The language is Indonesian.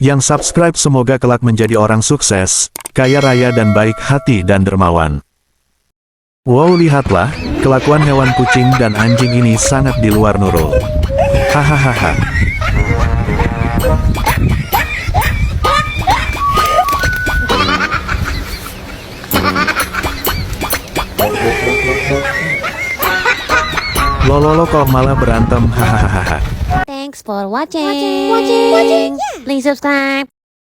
Yang subscribe semoga kelak menjadi orang sukses, kaya raya dan baik hati dan dermawan. Wow, lihatlah, kelakuan hewan kucing dan anjing ini sangat di luar Nurul. Hahaha. Lololo kok malah berantem, hahaha. Thanks for watching. Watching. Please subscribe.